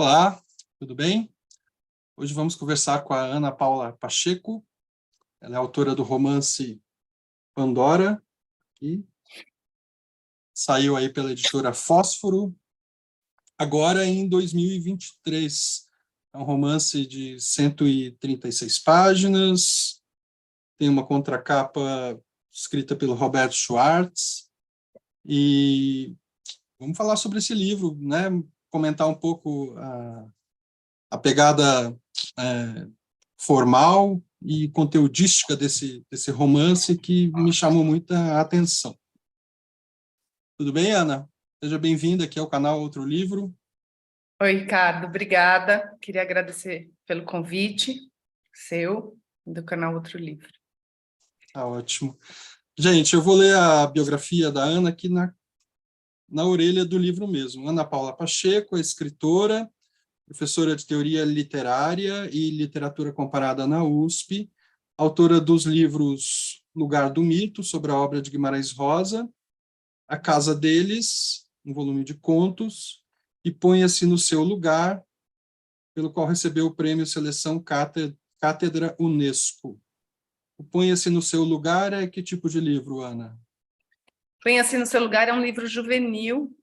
Olá, tudo bem? Hoje vamos conversar com a Ana Paula Pacheco. Ela é autora do romance Pandora, que saiu aí pela editora Fósforo, agora em 2023. É um romance de 136 páginas, tem uma contracapa escrita pelo Roberto Schwartz, e vamos falar sobre esse livro, né? Comentar um pouco a pegada formal e conteudística desse romance que me chamou muita atenção. Tudo bem, Ana? Seja bem-vinda aqui ao canal Outro Livro. Oi, Ricardo, obrigada. Queria agradecer pelo convite seu do canal Outro Livro. Tá ótimo. Gente, eu vou ler a biografia da Ana aqui na orelha do livro mesmo. Ana Paula Pacheco é escritora, professora de teoria literária e literatura comparada na USP, autora dos livros Lugar do Mito, sobre a obra de Guimarães Rosa, A Casa Deles, um volume de contos, e Ponha-se no Seu Lugar, pelo qual recebeu o prêmio Seleção Cátedra Unesco. O Ponha-se no Seu Lugar é que tipo de livro, Ana? Ponha-se no Seu Lugar é um livro juvenil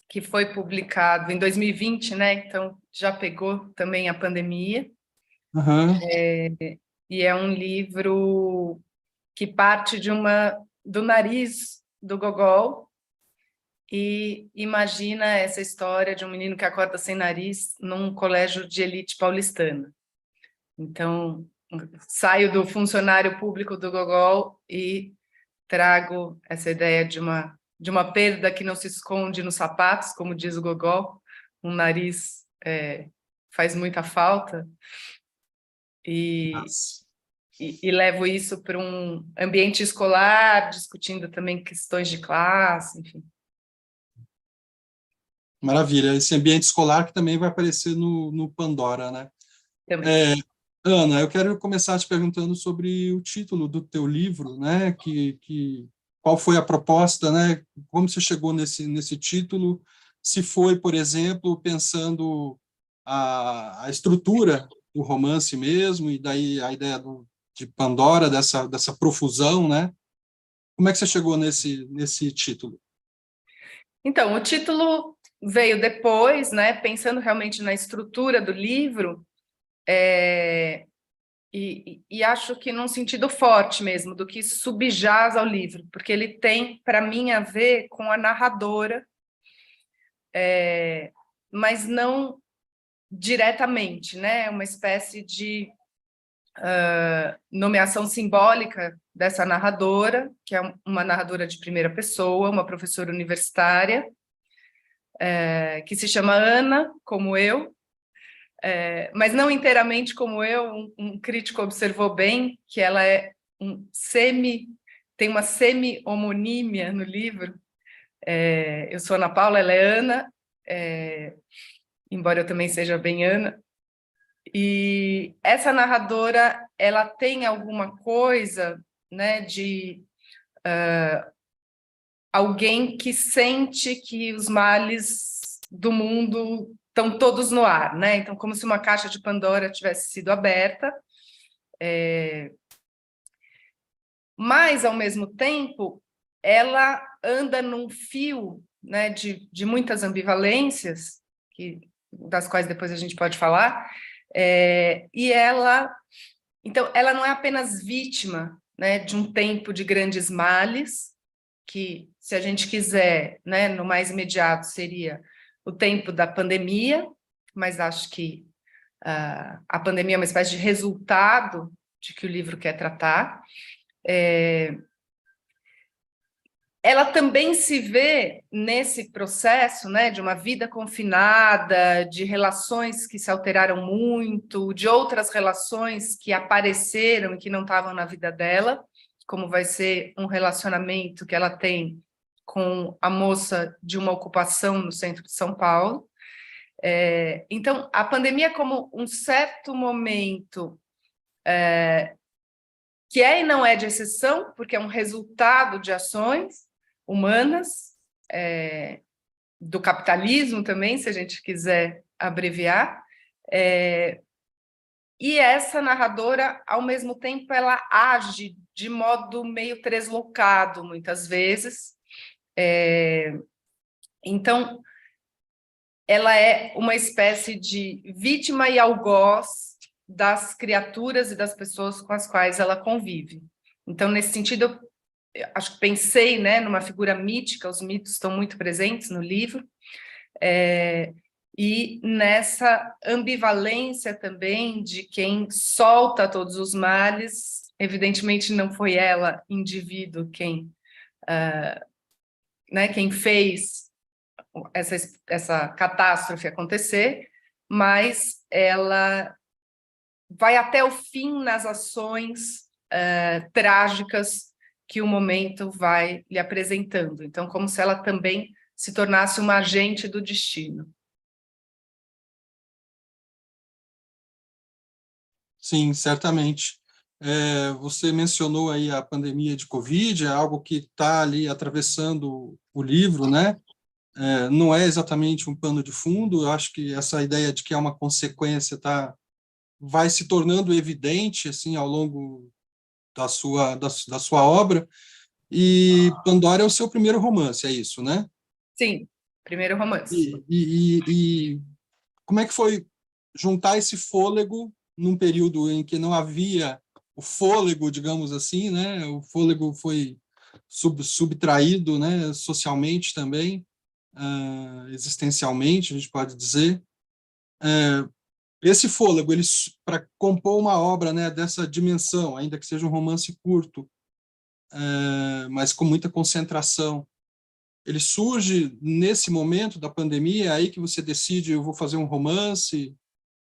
que foi publicado em 2020, né? Então já pegou também a pandemia. Uhum. E é um livro que parte do nariz do Gogol e imagina essa história de um menino que acorda sem nariz num colégio de elite paulistana. Então, saio do funcionário público do Gogol e trago essa ideia de uma perda que não se esconde nos sapatos, como diz o Gogol. Um nariz faz muita falta. E levo isso para um ambiente escolar, discutindo também questões de classe, enfim. Maravilha. Esse ambiente escolar que também vai aparecer no Pandora, né? Também. Ana, eu quero começar te perguntando sobre o título do teu livro, né? Qual foi a proposta, né? Como você chegou nesse título? Se foi, por exemplo, pensando a estrutura do romance mesmo, e daí a ideia de Pandora, dessa profusão, né? Como é que você chegou nesse título? Então, o título veio depois, né? Pensando realmente na estrutura do livro, e acho que num sentido forte mesmo, do que subjaz ao livro, porque ele tem, para mim, a ver com a narradora, mas não diretamente, né? Uma espécie de nomeação simbólica dessa narradora, que é uma narradora de primeira pessoa, uma professora universitária, que se chama Ana, como eu, mas não inteiramente como eu. Um crítico observou bem que ela tem uma semi-homonímia no livro. Eu sou Ana Paula, ela é Ana, embora eu também seja bem Ana. E essa narradora, ela tem alguma coisa, né, de alguém que sente que os males do mundo estão todos no ar, né? Então, como se uma caixa de Pandora tivesse sido aberta. Mas, ao mesmo tempo, ela anda num fio, né, de muitas ambivalências, das quais depois a gente pode falar, e então, ela não é apenas vítima, né, de um tempo de grandes males, que, se a gente quiser, né, no mais imediato, seria o tempo da pandemia, mas acho que a pandemia é uma espécie de resultado de que o livro quer tratar. Ela também se vê nesse processo, né, de uma vida confinada, de relações que se alteraram muito, de outras relações que apareceram e que não estavam na vida dela, como vai ser um relacionamento que ela tem com a moça de uma ocupação no centro de São Paulo. Então, a pandemia como um certo momento que é e não é de exceção, porque é um resultado de ações humanas, do capitalismo também, se a gente quiser abreviar. E essa narradora, ao mesmo tempo, ela age de modo meio translocado, muitas vezes. Então, ela é uma espécie de vítima e algoz das criaturas e das pessoas com as quais ela convive. Então, nesse sentido, eu acho que pensei, né, numa figura mítica, os mitos estão muito presentes no livro, e nessa ambivalência também de quem solta todos os males. Evidentemente não foi ela, indivíduo, quem fez essa catástrofe acontecer, mas ela vai até o fim nas ações trágicas que o momento vai lhe apresentando. Então, como se ela também se tornasse uma agente do destino. Sim, certamente. Você mencionou aí a pandemia de Covid, é algo que está ali atravessando o livro, né? Não é exatamente um pano de fundo, eu acho que essa ideia de que é uma consequência vai se tornando evidente assim, ao longo da sua obra, e Pandora é o seu primeiro romance, é isso, né? Sim, primeiro romance. E como é que foi juntar esse fôlego num período em que não havia o fôlego, digamos assim, né? O fôlego foi subtraído, né? Socialmente também, existencialmente, a gente pode dizer. Esse fôlego, ele para compor uma obra, né, dessa dimensão, ainda que seja um romance curto, mas com muita concentração, ele surge nesse momento da pandemia, é aí que você decide, eu vou fazer um romance,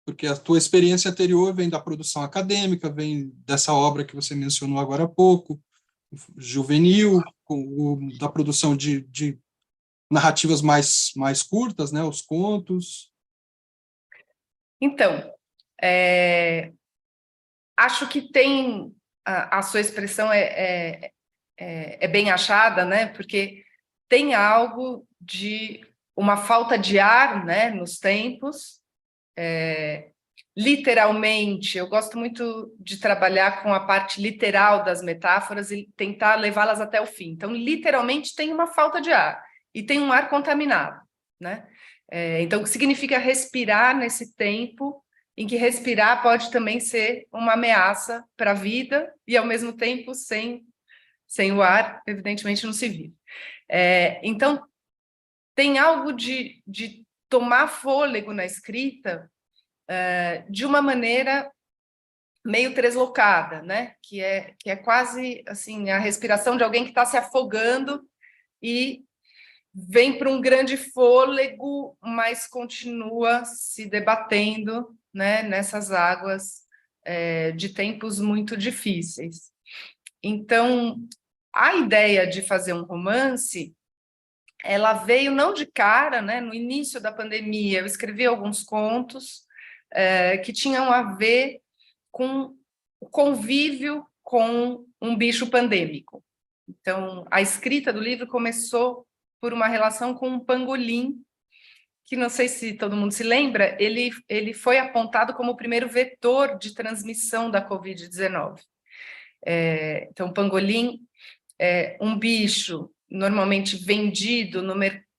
porque a tua experiência anterior vem da produção acadêmica, vem dessa obra que você mencionou agora há pouco, juvenil, da produção de narrativas mais curtas, né, os contos. Então, acho que tem a sua expressão é bem achada, né? Porque tem algo de uma falta de ar, né, nos tempos. Literalmente, eu gosto muito de trabalhar com a parte literal das metáforas e tentar levá-las até o fim. Então, literalmente, tem uma falta de ar e tem um ar contaminado, né? Então, o que significa respirar nesse tempo em que respirar pode também ser uma ameaça para a vida e, ao mesmo tempo, sem o ar, evidentemente, não se vive. Então, tem algo de tomar fôlego na escrita de uma maneira meio translocada, né? Que é quase assim a respiração de alguém que está se afogando e vem para um grande fôlego, mas continua se debatendo, né, nessas águas de tempos muito difíceis. Então, a ideia de fazer um romance, ela veio não de cara, né? No início da pandemia, eu escrevi alguns contos que tinham a ver com o convívio com um bicho pandêmico. Então, a escrita do livro começou por uma relação com um pangolim, que não sei se todo mundo se lembra, ele foi apontado como o primeiro vetor de transmissão da Covid-19. Então, o pangolim é um bicho normalmente vendido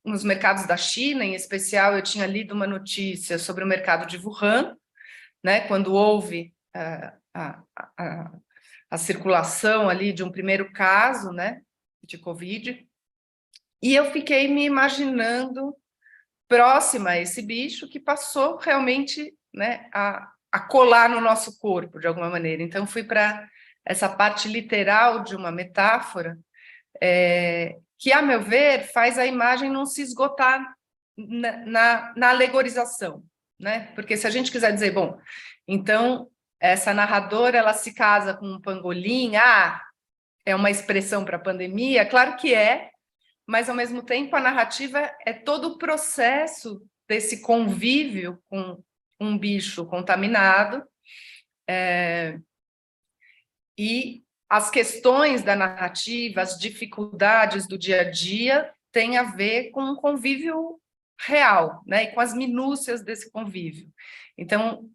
nos mercados da China, em especial eu tinha lido uma notícia sobre o mercado de Wuhan, né, quando houve a circulação ali de um primeiro caso, né, de Covid, e eu fiquei me imaginando próxima a esse bicho que passou realmente, né, a colar no nosso corpo, de alguma maneira. Então, fui para essa parte literal de uma metáfora que, a meu ver, faz a imagem não se esgotar na alegorização, né? Porque se a gente quiser dizer, bom, então essa narradora ela se casa com um pangolim, é uma expressão para a pandemia, claro que mas ao mesmo tempo a narrativa é todo o processo desse convívio com um bicho contaminado, e as questões da narrativa, as dificuldades do dia a dia têm a ver com um convívio real, né, e com as minúcias desse convívio. Então,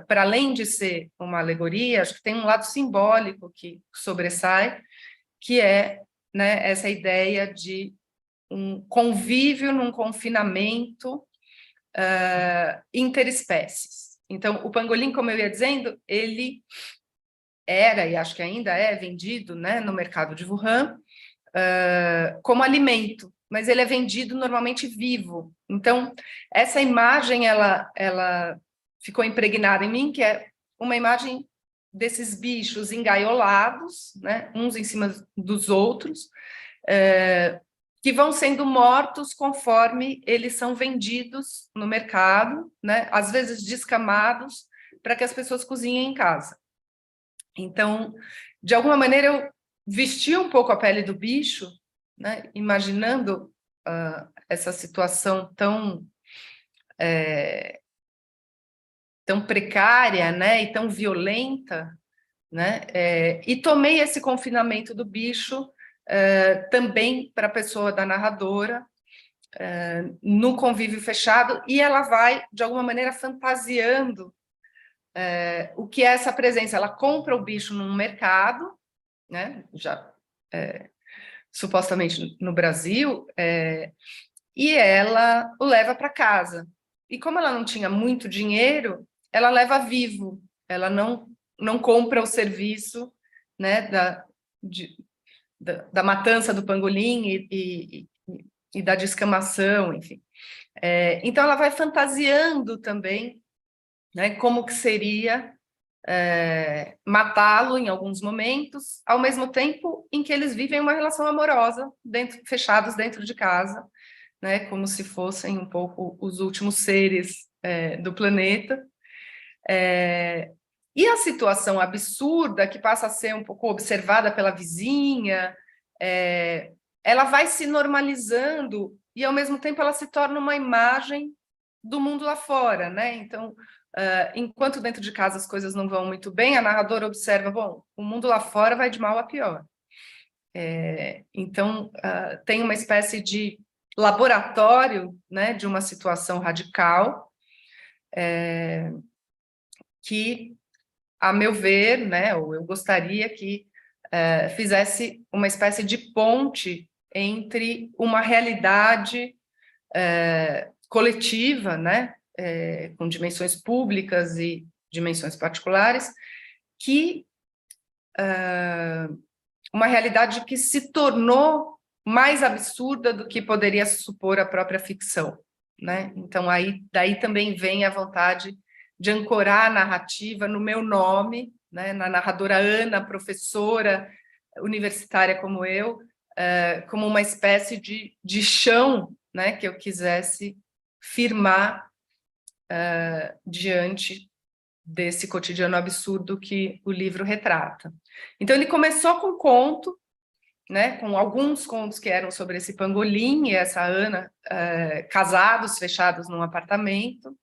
para além de ser uma alegoria, acho que tem um lado simbólico que sobressai, que é, né, essa ideia de um convívio num confinamento interespécies. Então, o pangolim, como eu ia dizendo, ele era, e acho que ainda é, vendido, né, no mercado de Wuhan como alimento, mas ele é vendido normalmente vivo. Então, essa imagem, ela ficou impregnada em mim, que é uma imagem desses bichos engaiolados, né, uns em cima dos outros, que vão sendo mortos conforme eles são vendidos no mercado, né, às vezes descamados, para que as pessoas cozinhem em casa. Então, de alguma maneira, eu vesti um pouco a pele do bicho, né, imaginando essa situação tão precária, né, e tão violenta, né, e tomei esse confinamento do bicho também para a pessoa da narradora, no convívio fechado, e ela vai, de alguma maneira, fantasiando o que é essa presença. Ela compra o bicho num mercado, né, já supostamente no Brasil, e ela o leva para casa. E como ela não tinha muito dinheiro, ela leva vivo, ela não compra o serviço, né, da matança do pangolim e da descamação, enfim. Então ela vai fantasiando também, né, como que seria matá-lo em alguns momentos, ao mesmo tempo em que eles vivem uma relação amorosa, fechados dentro de casa, né, como se fossem um pouco os últimos seres do planeta. E a situação absurda, que passa a ser um pouco observada pela vizinha, ela vai se normalizando e, ao mesmo tempo, ela se torna uma imagem do mundo lá fora, né? Então, enquanto dentro de casa as coisas não vão muito bem, a narradora observa, bom, o mundo lá fora vai de mal a pior. Então, tem uma espécie de laboratório, né, de uma situação radical, que, a meu ver, né, ou eu gostaria que fizesse uma espécie de ponte entre uma realidade coletiva, né, com dimensões públicas e dimensões particulares, que uma realidade que se tornou mais absurda do que poderia supor a própria ficção, né? Então, daí também vem a vontade de ancorar a narrativa no meu nome, né? Na narradora Ana, professora universitária como eu, como uma espécie de chão, né? Que eu quisesse firmar diante desse cotidiano absurdo que o livro retrata. Então, ele começou com um conto, né, com alguns contos que eram sobre esse pangolim e essa Ana, casados, fechados num apartamento,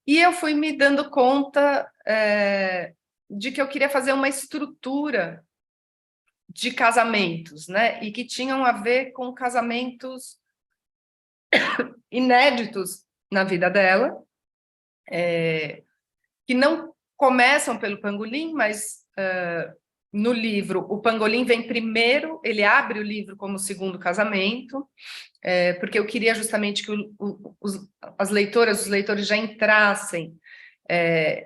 e eu fui me dando conta de que eu queria fazer uma estrutura de casamentos, né, e que tinham a ver com casamentos inéditos na vida dela, que não começam pelo pangolim, mas no livro o pangolim vem primeiro, ele abre o livro como segundo casamento, porque eu queria justamente que as leitoras, os leitores já entrassem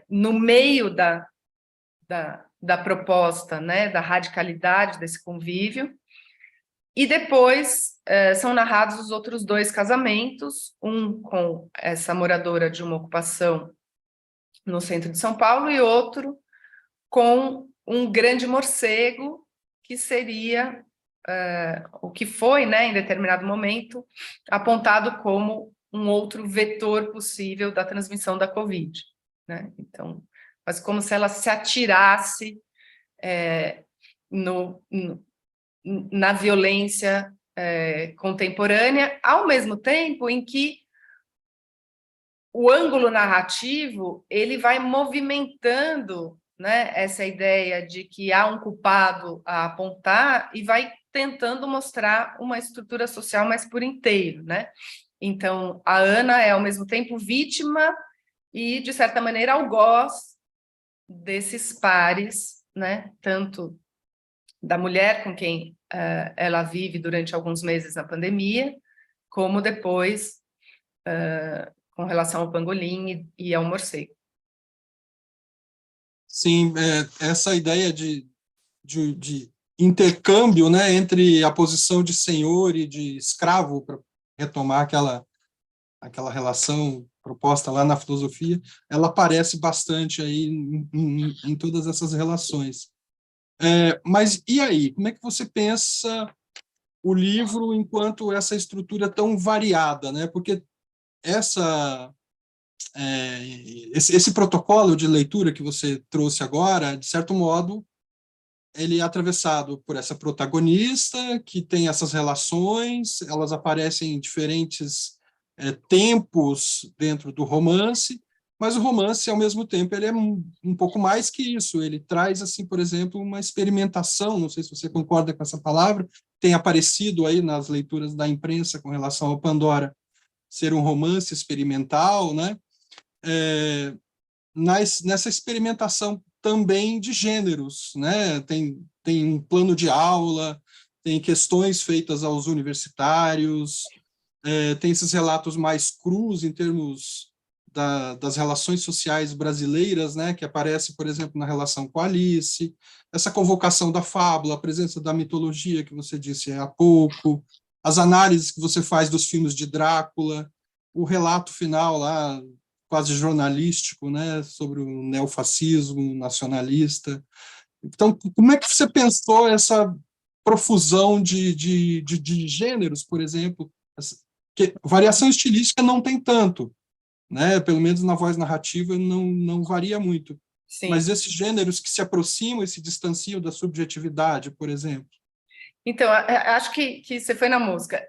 no meio da proposta, né, da radicalidade desse convívio, e depois são narrados os outros dois casamentos, um com essa moradora de uma ocupação no centro de São Paulo, e outro com um grande morcego, que seria o que foi, né, em determinado momento, apontado como um outro vetor possível da transmissão da Covid, né? Então, mas como se ela se atirasse na violência contemporânea, ao mesmo tempo em que o ângulo narrativo ele vai movimentando, né, essa ideia de que há um culpado a apontar e vai tentando mostrar uma estrutura social mais por inteiro, né? Então, a Ana é, ao mesmo tempo, vítima e, de certa maneira, algoz desses pares, né? Tanto da mulher com quem ela vive durante alguns meses na pandemia, como depois com relação ao pangolim e ao morcego. Sim, essa ideia de intercâmbio, né, entre a posição de senhor e de escravo, para retomar aquela relação proposta lá na filosofia, ela aparece bastante aí em todas essas relações. Mas e aí? Como é que você pensa o livro enquanto essa estrutura tão variada, né? Porque esse protocolo de leitura que você trouxe agora, de certo modo, ele é atravessado por essa protagonista que tem essas relações, elas aparecem em diferentes tempos dentro do romance, mas o romance, ao mesmo tempo, ele é um pouco mais que isso. Ele traz, assim, por exemplo, uma experimentação, não sei se você concorda com essa palavra, tem aparecido aí nas leituras da imprensa com relação ao Pandora, ser um romance experimental, né? Nessa experimentação também de gêneros, né? Tem um plano de aula, tem questões feitas aos universitários, tem esses relatos mais crus em termos das relações sociais brasileiras, né? Que aparece, por exemplo, na relação com a Alice, essa convocação da fábula, a presença da mitologia que você disse há pouco, as análises que você faz dos filmes de Drácula, o relato final lá, quase jornalístico, né, sobre o neofascismo nacionalista. Então, como é que você pensou essa profusão de gêneros, por exemplo? Que variação estilística não tem tanto, né? Pelo menos na voz narrativa não varia muito. Sim. Mas esses gêneros que se aproximam e se distanciam da subjetividade, por exemplo. Então, acho que você foi na música.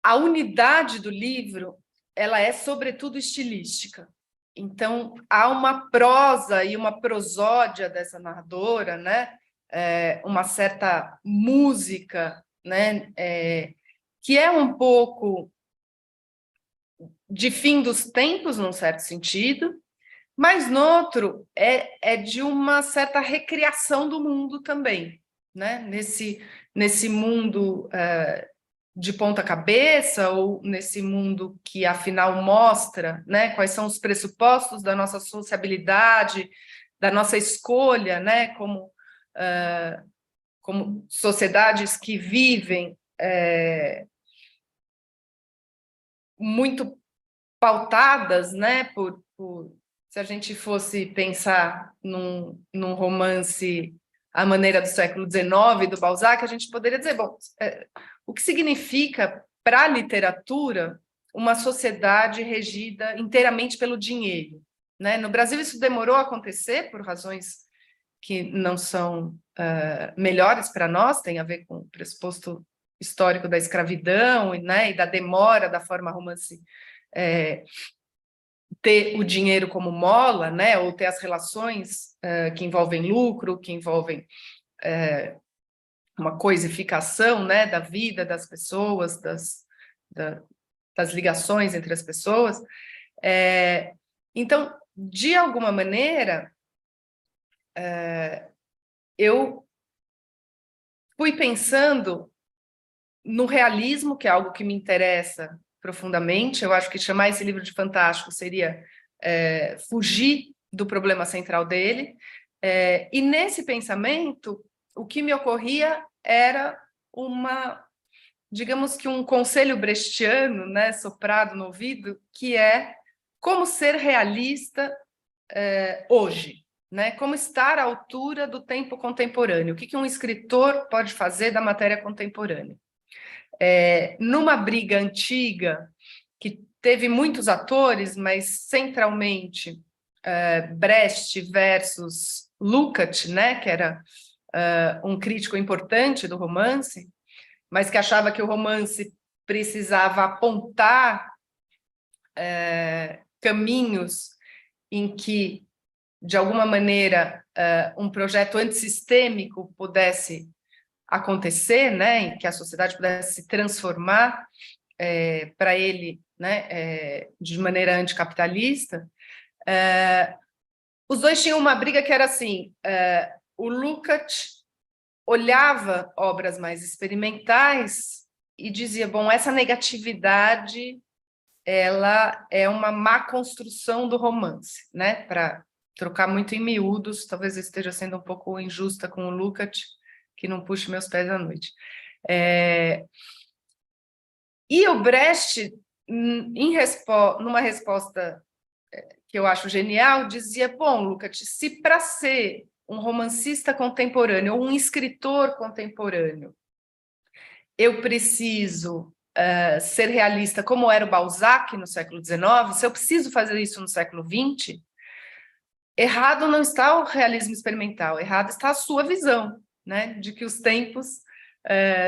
A unidade do livro, ela é sobretudo estilística. Então, há uma prosa e uma prosódia dessa narradora, né? Uma certa música, né? Que é um pouco de fim dos tempos, num certo sentido, mas, no outro, é de uma certa recriação do mundo também, né? Nesse mundo de ponta cabeça, ou nesse mundo que, afinal, mostra, né, quais são os pressupostos da nossa sociabilidade, da nossa escolha, né, como sociedades que vivem muito pautadas, né, se a gente fosse pensar num romance à maneira do século XIX, do Balzac, a gente poderia dizer, bom, o que significa para a literatura uma sociedade regida inteiramente pelo dinheiro, né? No Brasil isso demorou a acontecer por razões que não são melhores para nós, tem a ver com o pressuposto histórico da escravidão, né, e da demora da forma romance ter o dinheiro como mola, né, ou ter as relações que envolvem lucro, que envolvem uma coisificação, né, da vida das pessoas, das ligações entre as pessoas. Então, de alguma maneira, eu fui pensando no realismo, que é algo que me interessa profundamente. Eu acho que chamar esse livro de fantástico seria fugir do problema central dele. E nesse pensamento, o que me ocorria era digamos que um conselho brechtiano, né, soprado no ouvido, que é como ser realista hoje, né? Como estar à altura do tempo contemporâneo. O que um escritor pode fazer da matéria contemporânea? Numa briga antiga, que teve muitos atores, mas centralmente Brecht versus Lukács, né, que era um crítico importante do romance, mas que achava que o romance precisava apontar caminhos em que, de alguma maneira, um projeto antissistêmico pudesse acontecer, né, em que a sociedade pudesse se transformar. para ele, né, de maneira anticapitalista, os dois tinham uma briga que era assim, o Lukács olhava obras mais experimentais e dizia, bom, essa negatividade ela é uma má construção do romance, né? Para trocar muito em miúdos, talvez eu esteja sendo um pouco injusta com o Lukács, que não puxe meus pés à noite. E o Brecht, numa resposta que eu acho genial, dizia, bom, Lukács, se para ser um romancista contemporâneo ou um escritor contemporâneo eu preciso ser realista, como era o Balzac no século XIX, se eu preciso fazer isso no século XX, errado não está o realismo experimental, errado está a sua visão, né, de que os tempos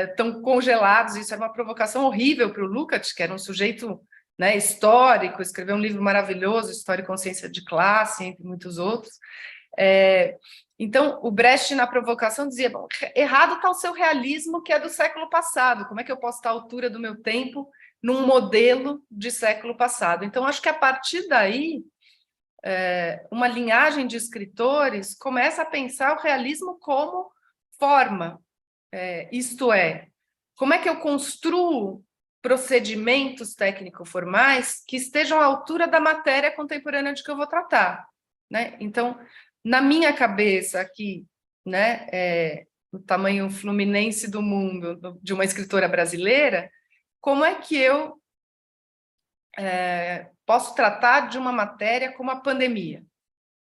estão congelados. Isso era uma provocação horrível para o Lukács, que era um sujeito, né, histórico, escreveu um livro maravilhoso, História e Consciência de Classe, entre muitos outros. Então, o Brecht, na provocação, dizia, bom, errado está o seu realismo, que é do século passado, como é que eu posso estar à altura do meu tempo num modelo de século passado? Então, acho que a partir daí, uma linhagem de escritores começa a pensar o realismo como forma, isto é, como é que eu construo procedimentos técnico-formais que estejam à altura da matéria contemporânea de que eu vou tratar, né? Então, na minha cabeça aqui, né, o tamanho fluminense do mundo, de uma escritora brasileira, como é que eu posso tratar de uma matéria como a pandemia,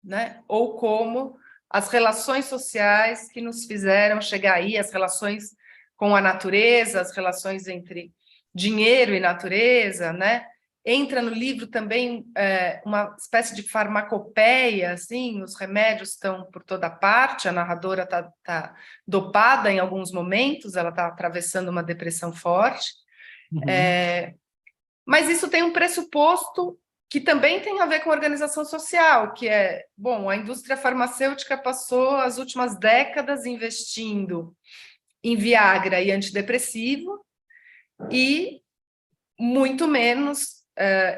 né? Ou como as relações sociais que nos fizeram chegar aí, as relações com a natureza, as relações entre dinheiro e natureza, né? Entra no livro também uma espécie de farmacopeia, assim, os remédios estão por toda parte, a narradora tá dopada em alguns momentos, ela está atravessando uma depressão forte, mas isso tem um pressuposto que também tem a ver com organização social, que é, bom, a indústria farmacêutica passou as últimas décadas investindo em Viagra e antidepressivo e muito menos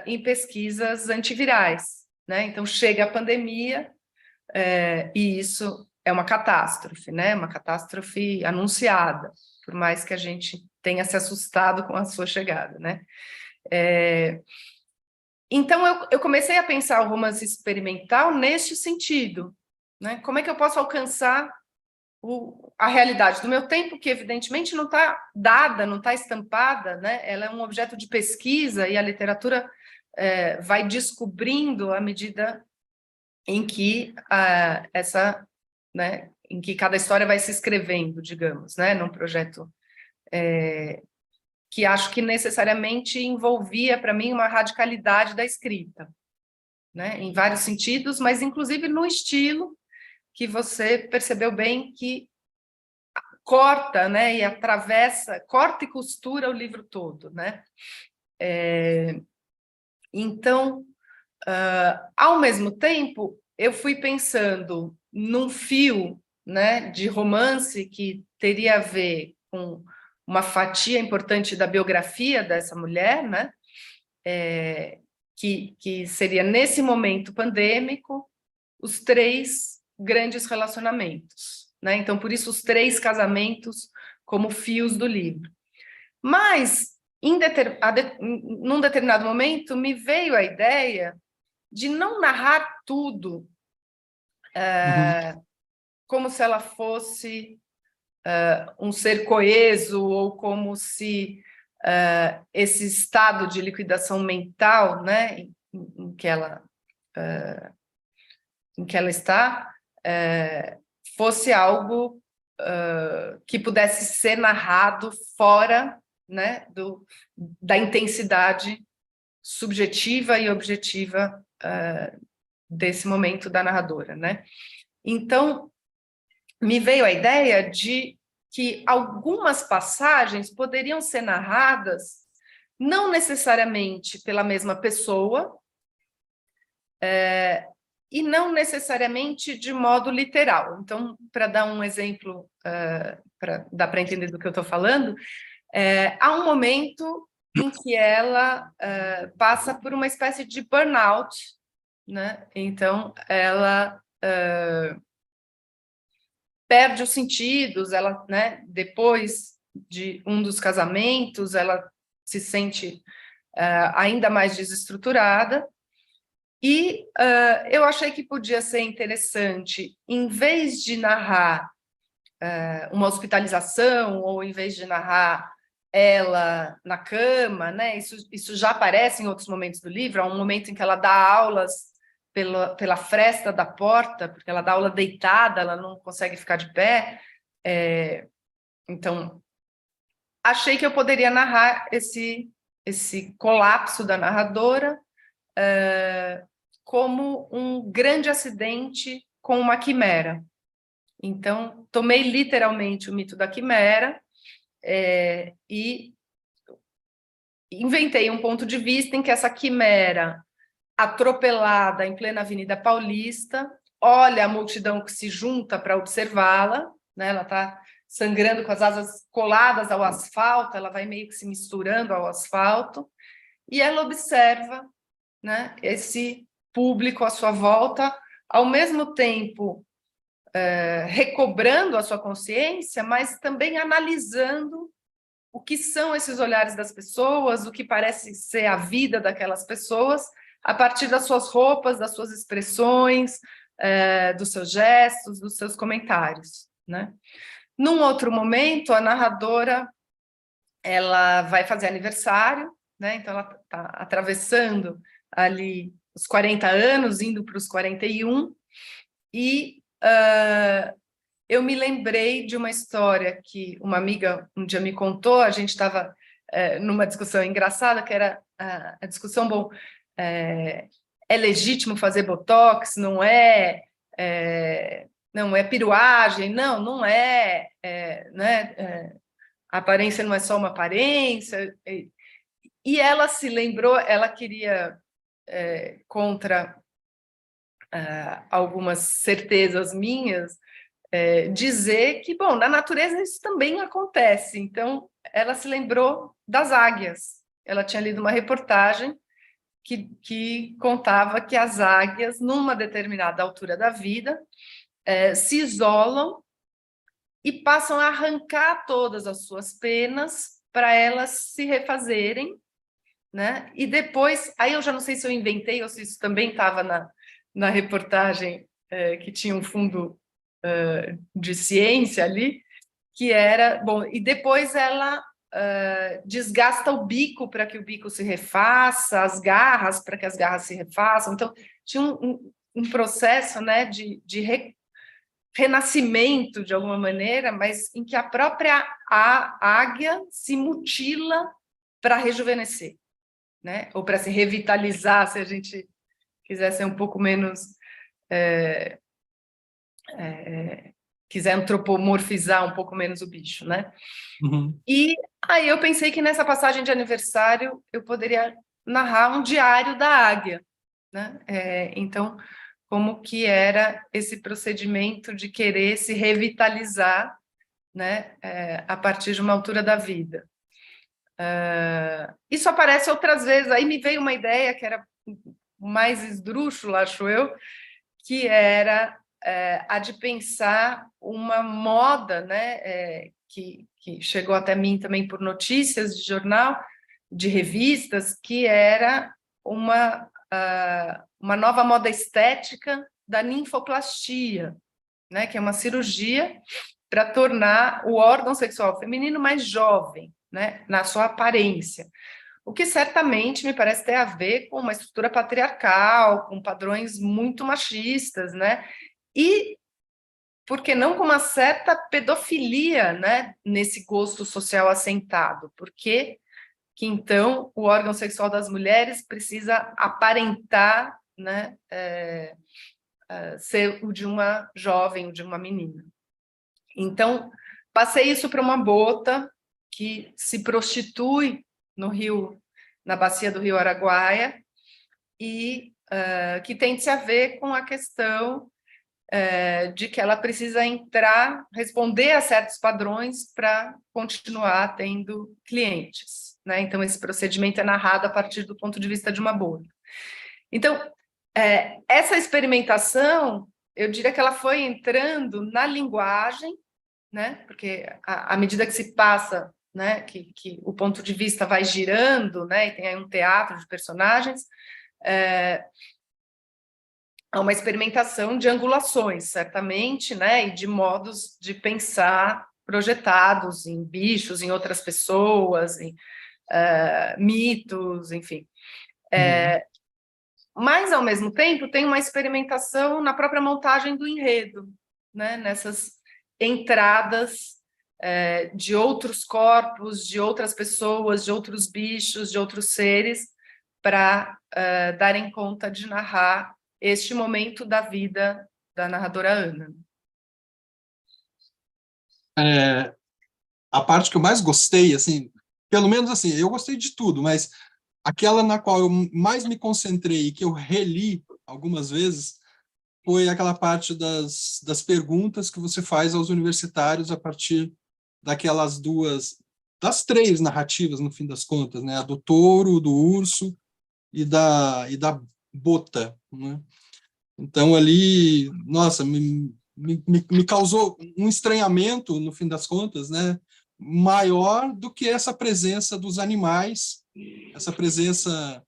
em pesquisas antivirais, né? Então, chega a pandemia e isso é uma catástrofe, né? Uma catástrofe anunciada, por mais que a gente tenha se assustado com a sua chegada, né? Então, eu comecei a pensar o romance experimental neste sentido, né? Como é que eu posso alcançar a realidade do meu tempo, que evidentemente não está dada, não está estampada, né? Ela é um objeto de pesquisa e a literatura vai descobrindo à medida em que né, em que cada história vai se escrevendo, digamos, né? Num projeto que acho que necessariamente envolvia para mim uma radicalidade da escrita, né? Em vários sentidos, mas inclusive no estilo que você percebeu bem que corta, né, e atravessa, corta e costura o livro todo, né? Então, ao mesmo tempo, eu fui pensando num fio, né, de romance que teria a ver com uma fatia importante da biografia dessa mulher, né? Que seria, nesse momento pandêmico, os 3 grandes relacionamentos, né? Então, por isso, os 3 casamentos como fios do livro. Mas, num determinado momento, me veio a ideia de não narrar tudo como se ela fosse um ser coeso, ou como se esse estado de liquidação mental, né, em que ela está, fosse algo que pudesse ser narrado fora, né, da intensidade subjetiva e objetiva desse momento da narradora, né? Então, me veio a ideia de que algumas passagens poderiam ser narradas não necessariamente pela mesma pessoa, e não necessariamente de modo literal. Então, para dar um exemplo, dá para entender do que eu estou falando, há um momento em que ela passa por uma espécie de burnout, né? Então, ela perde os sentidos, ela, né, depois de um dos casamentos, ela se sente ainda mais desestruturada, e eu achei que podia ser interessante, em vez de narrar uma hospitalização, ou em vez de narrar ela na cama, né? Isso já aparece em outros momentos do livro. Há um momento em que ela dá aulas pela fresta da porta, porque ela dá aula deitada, ela não consegue ficar de pé. Então, achei que eu poderia narrar esse colapso da narradora como um grande acidente com uma quimera. Então, tomei literalmente o mito da quimera e inventei um ponto de vista em que essa quimera, atropelada em plena Avenida Paulista, olha a multidão que se junta para observá-la, né? Ela está sangrando com as asas coladas ao asfalto, ela vai meio que se misturando ao asfalto, e ela observa, né, esse público à sua volta, ao mesmo tempo recobrando a sua consciência, mas também analisando o que são esses olhares das pessoas, o que parece ser a vida daquelas pessoas, a partir das suas roupas, das suas expressões, dos seus gestos, dos seus comentários, né? Num outro momento, a narradora ela vai fazer aniversário, né? Então ela está atravessando ali os 40 anos, indo para os 41, e eu me lembrei de uma história que uma amiga um dia me contou. A gente estava numa discussão engraçada, que era a discussão, bom, é legítimo fazer botox, não é, não é piruagem, não é, né, a aparência não é só uma aparência. E ela se lembrou, ela queria, contra algumas certezas minhas, dizer que, bom, na natureza isso também acontece. Então, ela se lembrou das águias. Ela tinha lido uma reportagem que contava que as águias, numa determinada altura da vida, se isolam e passam a arrancar todas as suas penas para elas se refazerem, né? E depois, aí eu já não sei se eu inventei ou se isso também estava na reportagem, que tinha um fundo de ciência ali, que era, bom, e depois ela desgasta o bico para que o bico se refaça, as garras para que as garras se refaçam. Então, tinha um processo, né, de renascimento, de alguma maneira, mas em que a própria águia se mutila para rejuvenescer, né? Ou para se revitalizar, se a gente quiser ser um pouco menos... quiser antropomorfizar um pouco menos o bicho, né? Uhum. E aí eu pensei que nessa passagem de aniversário eu poderia narrar um diário da águia, né? Então, como que era esse procedimento de querer se revitalizar, né? A partir de uma altura da vida. Isso aparece outras vezes. Aí me veio uma ideia que era mais esdrúxula, acho eu, que era a de pensar uma moda, né, que chegou até mim também por notícias de jornal, de revistas, que era uma nova moda estética da ninfoplastia, né, que é uma cirurgia para tornar o órgão sexual feminino mais jovem, né, na sua aparência. O que certamente me parece ter a ver com uma estrutura patriarcal, com padrões muito machistas, né? E, por que não, com uma certa pedofilia, né, nesse gosto social assentado? Porque que, então, o órgão sexual das mulheres precisa aparentar, né, ser o de uma jovem, o de uma menina. Então, passei isso para uma bota que se prostitui no Rio, na bacia do Rio Araguaia, e que tem de se a ver com a questão de que ela precisa entrar, responder a certos padrões para continuar tendo clientes. né? Então, esse procedimento é narrado a partir do ponto de vista de uma bolha. Então, essa experimentação, eu diria que ela foi entrando na linguagem, né? Porque à medida que se passa, né, que o ponto de vista vai girando, né, e tem aí um teatro de personagens, há uma experimentação de angulações, certamente, né, e de modos de pensar projetados em bichos, em outras pessoas, em mitos, enfim. Mas, ao mesmo tempo, tem uma experimentação na própria montagem do enredo, né, nessas entradas de outros corpos, de outras pessoas, de outros bichos, de outros seres, para darem conta de narrar este momento da vida da narradora Ana. A parte que eu mais gostei, assim, pelo menos assim, eu gostei de tudo, mas aquela na qual eu mais me concentrei e que eu reli algumas vezes foi aquela parte das perguntas que você faz aos universitários a partir daquelas das três narrativas, no fim das contas, né? A do touro, do urso e da bota, né? Então, ali, nossa, me causou um estranhamento, no fim das contas, né, maior do que essa presença dos animais, essa presença,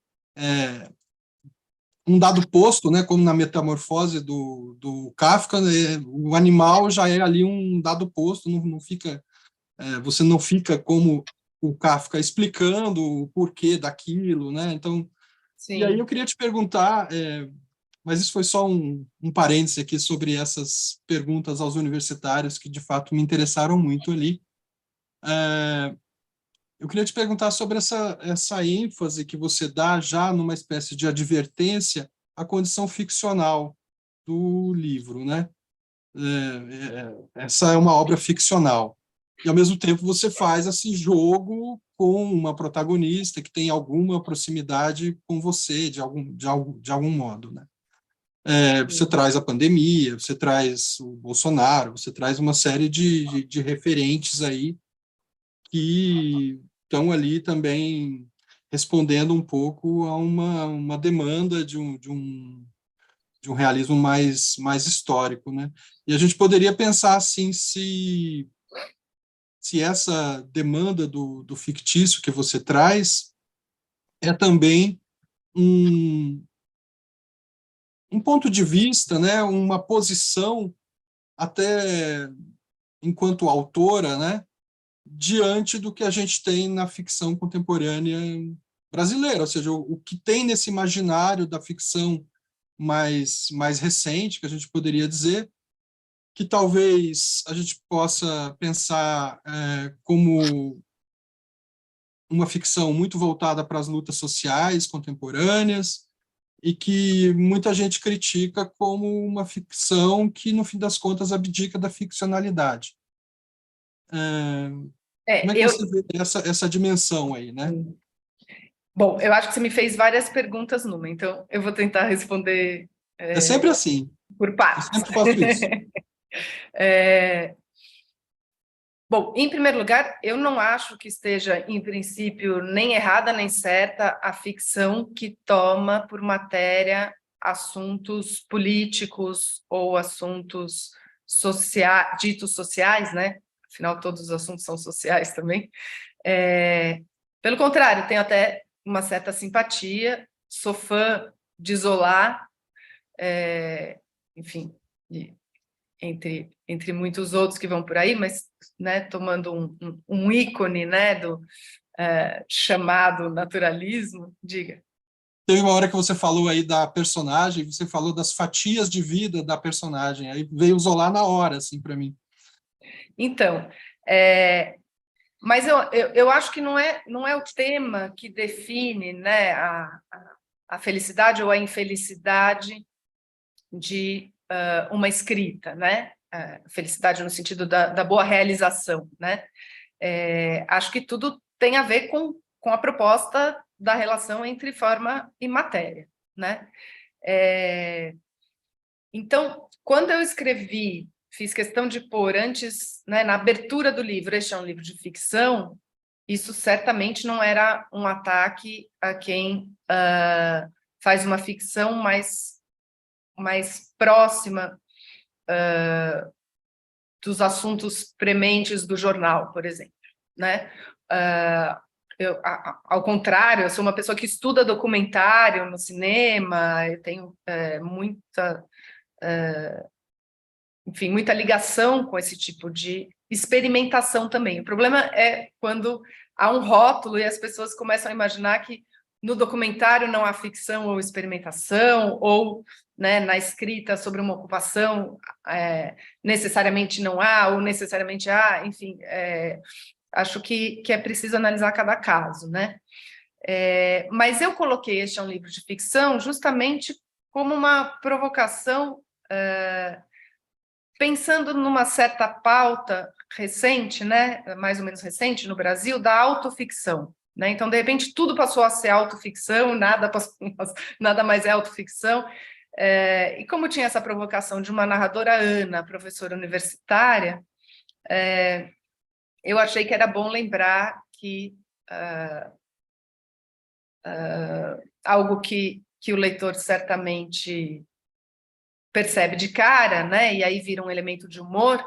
um dado posto, né, como na Metamorfose do Kafka, né, o animal já é ali um dado posto, não fica, você não fica como o Kafka explicando o porquê daquilo, né? Então, Sim. e aí eu queria te perguntar, mas isso foi só um parêntese aqui sobre essas perguntas aos universitários que, de fato, me interessaram muito ali. Eu queria te perguntar sobre essa ênfase que você dá já numa espécie de advertência à condição ficcional do livro, né? Essa é uma obra ficcional. E, ao mesmo tempo, você faz esse jogo com uma protagonista que tem alguma proximidade com você, de algum modo, né? Você traz a pandemia, você traz o Bolsonaro, você traz uma série de referentes aí que estão ali também respondendo um pouco a uma demanda de um realismo mais histórico, né? E a gente poderia pensar assim, se essa demanda do fictício que você traz é também um ponto de vista, né, uma posição até enquanto autora, né, diante do que a gente tem na ficção contemporânea brasileira, ou seja, o que tem nesse imaginário da ficção mais recente, que a gente poderia dizer, que talvez a gente possa pensar como uma ficção muito voltada para as lutas sociais contemporâneas, e que muita gente critica como uma ficção que, no fim das contas, abdica da ficcionalidade. Como é que você vê essa dimensão aí, né? Bom, eu acho que você me fez várias perguntas numa, então eu vou tentar responder É sempre assim. por partes. Eu sempre faço isso. Bom, em primeiro lugar, eu não acho que esteja, em princípio, nem errada nem certa a ficção que toma por matéria assuntos políticos ou assuntos ditos sociais, né? Afinal, todos os assuntos são sociais também. Pelo contrário, tenho até uma certa simpatia, sou fã de Zola, enfim, entre muitos outros que vão por aí, mas, né, tomando um ícone, né, do chamado naturalismo, diga. Teve uma hora que você falou aí da personagem, você falou das fatias de vida da personagem, aí veio o Zola na hora, assim, para mim. Então, mas eu acho que não é o tema que define, né, a felicidade ou a infelicidade de uma escrita, né? Felicidade no sentido da boa realização, né? Acho que tudo tem a ver com a proposta da relação entre forma e matéria, né? Então, quando eu escrevi, fiz questão de pôr antes, né, na abertura do livro, este é um livro de ficção, isso certamente não era um ataque a quem faz uma ficção mais próxima dos assuntos prementes do jornal, por exemplo, né? Ao contrário, eu sou uma pessoa que estuda documentário no cinema, eu tenho muita ligação com esse tipo de experimentação também. O problema é quando há um rótulo e as pessoas começam a imaginar que no documentário não há ficção ou experimentação, ou, né, na escrita sobre uma ocupação necessariamente não há, ou necessariamente há, enfim, acho que é preciso analisar cada caso, né? Mas eu coloquei Este é um Livro de Ficção justamente como uma provocação, pensando numa certa pauta recente, né, mais ou menos recente no Brasil, da autoficção. Né? Então, de repente, tudo passou a ser autoficção, nada mais é autoficção. E como tinha essa provocação de uma narradora, Ana, professora universitária, eu achei que era bom lembrar que algo que o leitor certamente percebe de cara, né? E aí vira um elemento de humor,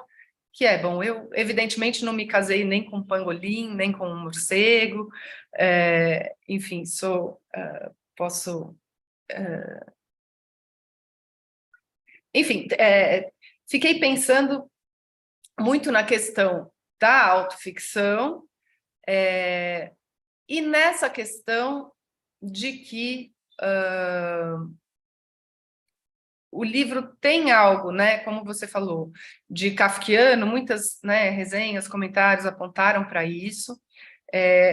que bom, eu evidentemente não me casei nem com um pangolim, nem com um morcego, enfim, posso... enfim, fiquei pensando muito na questão da autoficção e nessa questão de que o livro tem algo, né, como você falou, de kafkiano, muitas, né, resenhas, comentários apontaram para isso,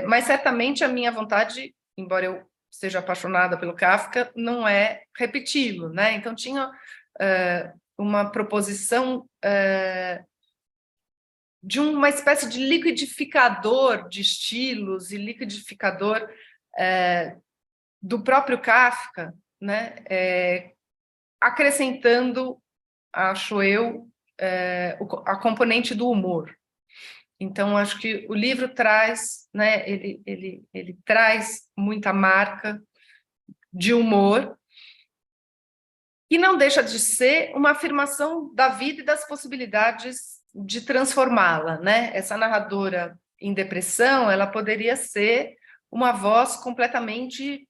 mas certamente a minha vontade, embora eu seja apaixonada pelo Kafka, não é repeti-lo, né? Então tinha uma proposição de uma espécie de liquidificador de estilos e liquidificador do próprio Kafka, né? Acrescentando, acho eu, a componente do humor. Então, acho que o livro traz, né, ele traz muita marca de humor e não deixa de ser uma afirmação da vida e das possibilidades de transformá-la, né? Essa narradora em depressão, ela poderia ser uma voz completamente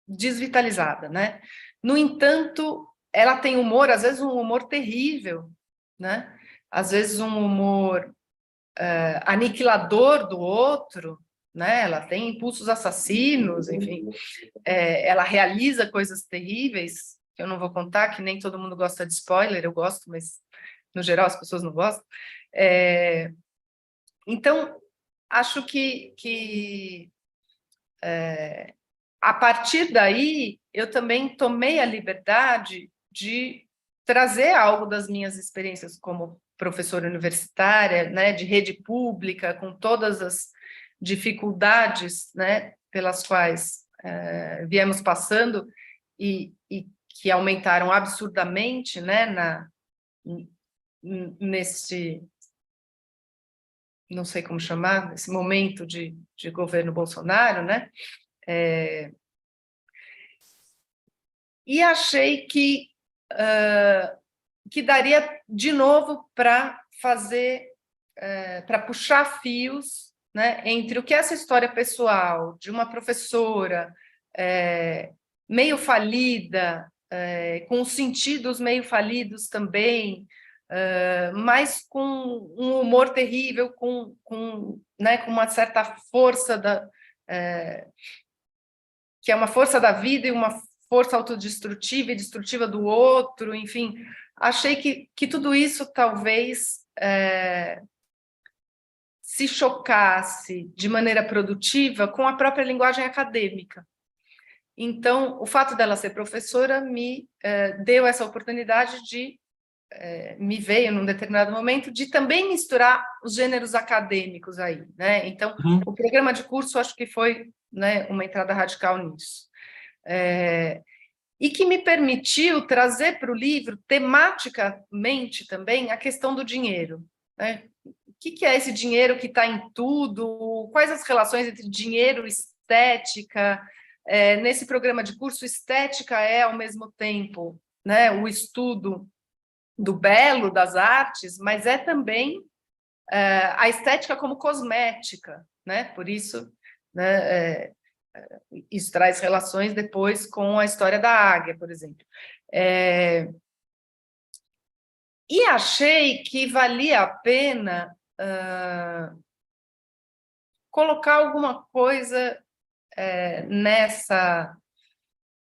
desvitalizada, né? No entanto, ela tem humor, às vezes um humor terrível, né? Às vezes um humor aniquilador do outro, né? Ela tem impulsos assassinos, enfim, ela realiza coisas terríveis, que eu não vou contar, que nem todo mundo gosta de spoiler, eu gosto, mas no geral as pessoas não gostam. Então, acho que a partir daí, eu também tomei a liberdade de trazer algo das minhas experiências como professora universitária, né, de rede pública, com todas as dificuldades, né, pelas quais viemos passando e que aumentaram absurdamente, né, nesse, não sei como chamar, nesse momento de governo Bolsonaro, né? E achei que daria de novo para fazer, para puxar fios, né, entre o que é essa história pessoal de uma professora meio falida, com os sentidos meio falidos também, mas com um humor terrível, né, com uma certa força que é uma força da vida e uma força autodestrutiva e destrutiva do outro, enfim, achei que tudo isso talvez se chocasse de maneira produtiva com a própria linguagem acadêmica. Então, o fato dela ser professora me deu essa oportunidade me veio num determinado momento de também misturar os gêneros acadêmicos aí, né? Então, o programa de curso acho que foi, né, uma entrada radical nisso. E que me permitiu trazer para o livro, tematicamente também, a questão do dinheiro, né? que é esse dinheiro que está em tudo, quais as relações entre dinheiro e estética. Nesse programa de curso, estética é, ao mesmo tempo, né, o estudo do belo, das artes, mas é também a estética como cosmética, né? Por isso, né, isso traz relações depois com a história da águia, por exemplo. E achei que valia a pena colocar alguma coisa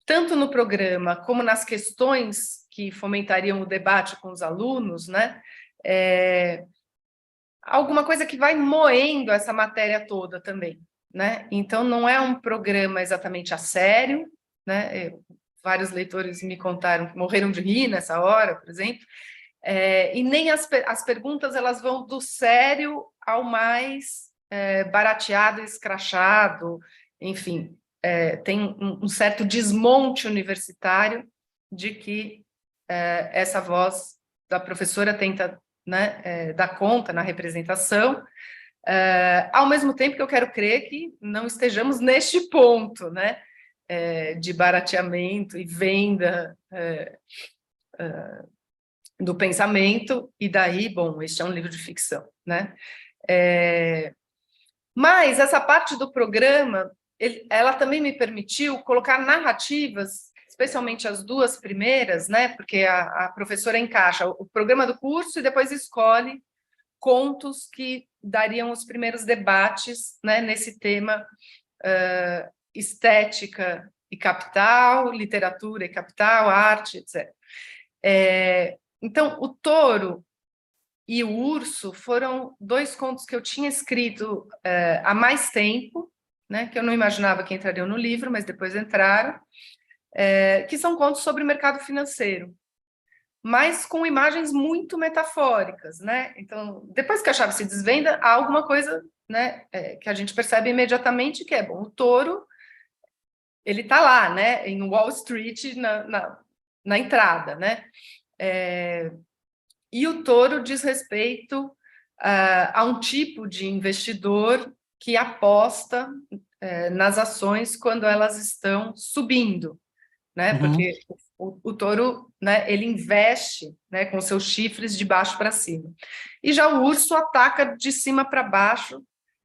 tanto no programa como nas questões que fomentariam o debate com os alunos, né? Alguma coisa que vai moendo essa matéria toda também, né? Então, não é um programa exatamente a sério, né? Vários leitores me contaram que morreram de rir nessa hora, por exemplo, e nem as perguntas elas vão do sério ao mais barateado, escrachado, enfim, tem um certo desmonte universitário de que essa voz da professora tenta, né, dar conta na representação, ao mesmo tempo que eu quero crer que não estejamos neste ponto, né, de barateamento e venda do pensamento, e daí, bom, este é um livro de ficção, né? Mas essa parte do programa, ela também me permitiu colocar narrativas, especialmente as duas primeiras, né? Porque a professora encaixa o programa do curso e depois escolhe contos que dariam os primeiros debates, né, nesse tema estética e capital, literatura e capital, arte, etc. Então, o Touro e o Urso foram dois contos que eu tinha escrito há mais tempo, né, que eu não imaginava que entrariam no livro, mas depois entraram, que são contos sobre o mercado financeiro, mas com imagens muito metafóricas, né? Então, depois que a chave se desvenda, há alguma coisa, né, que a gente percebe imediatamente que é bom. O touro, ele está lá, né, em Wall Street, na entrada, né? E o touro diz respeito a um tipo de investidor que aposta nas ações quando elas estão subindo, né? Uhum. Porque o touro, né, ele investe, né, com seus chifres de baixo para cima. E já o urso ataca de cima para baixo,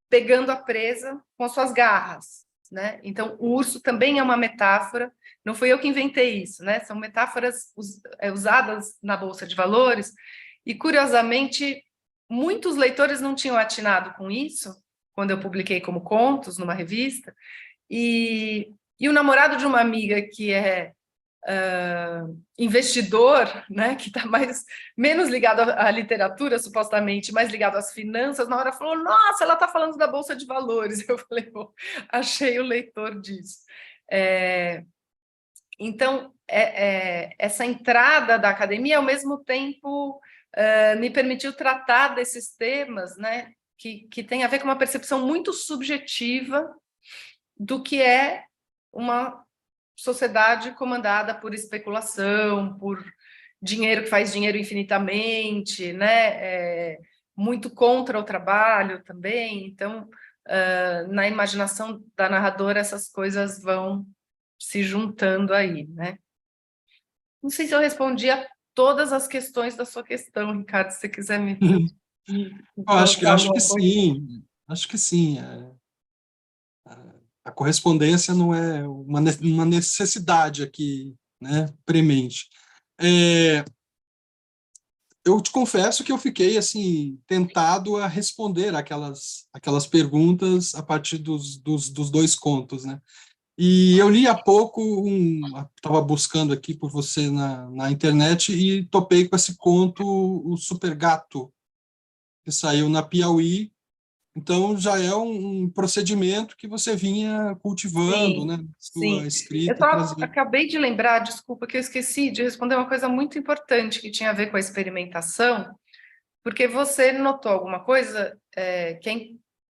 pegando a presa com as suas garras, né? Então, o urso também é uma metáfora, não fui eu que inventei isso, né? São metáforas usadas na Bolsa de Valores, e, curiosamente, muitos leitores não tinham atinado com isso, quando eu publiquei como contos numa revista, e o namorado de uma amiga que é investidor, né, que está menos ligado à literatura, supostamente, mais ligado às finanças, na hora falou, nossa, ela está falando da Bolsa de Valores. Eu falei, bom, achei o leitor disso. Então, essa entrada da academia, ao mesmo tempo, me permitiu tratar desses temas, né, que tem a ver com uma percepção muito subjetiva do que é uma sociedade comandada por especulação, por dinheiro que faz dinheiro infinitamente, né? Muito contra o trabalho também. Então, na imaginação da narradora, essas coisas vão se juntando aí, né? Não sei se eu respondi a todas as questões da sua questão, Ricardo, se você quiser me Eu acho que, colocar acho que alguma coisa. sim, acho que sim. A correspondência não é uma necessidade aqui, né, premente. Eu te confesso que eu fiquei assim tentado a responder aquelas perguntas a partir dos dois contos, né? E eu li há pouco, estava buscando aqui por você na internet e topei com esse conto, o Super Gato, que saiu na Piauí. Então, já é um procedimento que você vinha cultivando, Sim, né? Sua sim. Eu escrita, só trazer. acabei de lembrar, desculpa, que eu esqueci de responder uma coisa muito importante que tinha a ver com a experimentação, porque você notou alguma coisa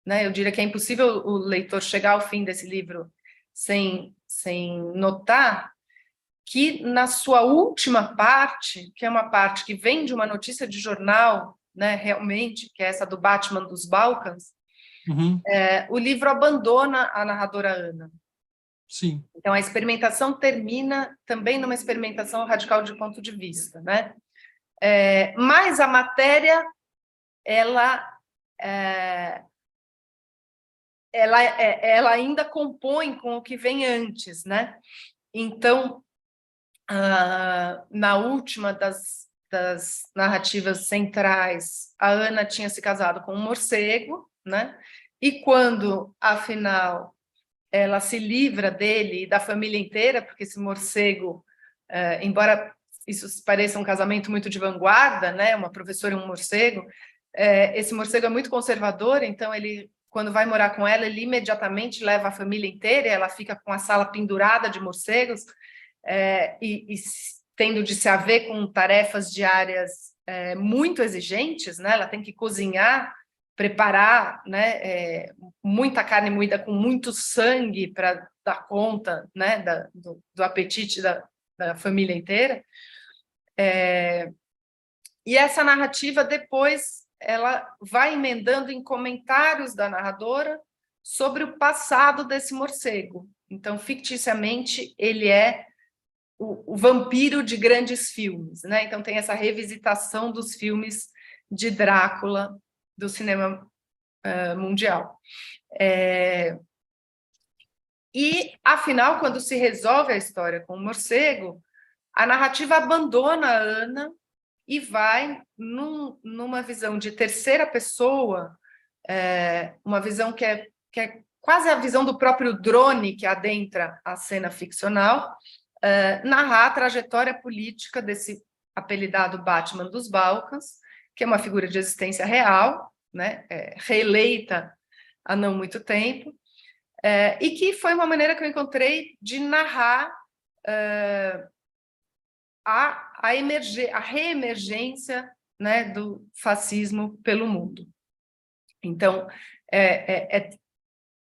né, eu diria que é impossível o leitor chegar ao fim desse livro sem notar que na sua última parte, que é uma parte que vem de uma notícia de jornal né, realmente, que é essa do Batman dos Balcãs, Uhum. o livro abandona a narradora Ana. Sim. Então, a experimentação termina também numa experimentação radical de ponto de vista, né? Mas a matéria, ela ainda compõe com o que vem antes, né? Então, na última das narrativas centrais, a Ana tinha se casado com um morcego, né? E quando, afinal, ela se livra dele e da família inteira, porque esse morcego, embora isso pareça um casamento muito de vanguarda, né? Uma professora e um morcego, esse morcego é muito conservador, então ele, quando vai morar com ela, ele imediatamente leva a família inteira, e ela fica com a sala pendurada de morcegos, e tendo de se haver com tarefas diárias muito exigentes, né? Ela tem que cozinhar, preparar, né? Muita carne moída com muito sangue para dar conta, né? Do apetite da família inteira. E essa narrativa depois ela vai emendando em comentários da narradora sobre o passado desse morcego. Então, ficticiamente, ele é o vampiro de grandes filmes, né? Então tem essa revisitação dos filmes de Drácula do cinema mundial. E, afinal, quando se resolve a história com o morcego, a narrativa abandona a Ana e vai numa visão de terceira pessoa, uma visão que é quase a visão do próprio drone que adentra a cena ficcional, narrar a trajetória política desse apelidado Batman dos Balcãs, que é uma figura de existência real, né, reeleita há não muito tempo, e que foi uma maneira que eu encontrei de narrar a reemergência, né, do fascismo pelo mundo. Então,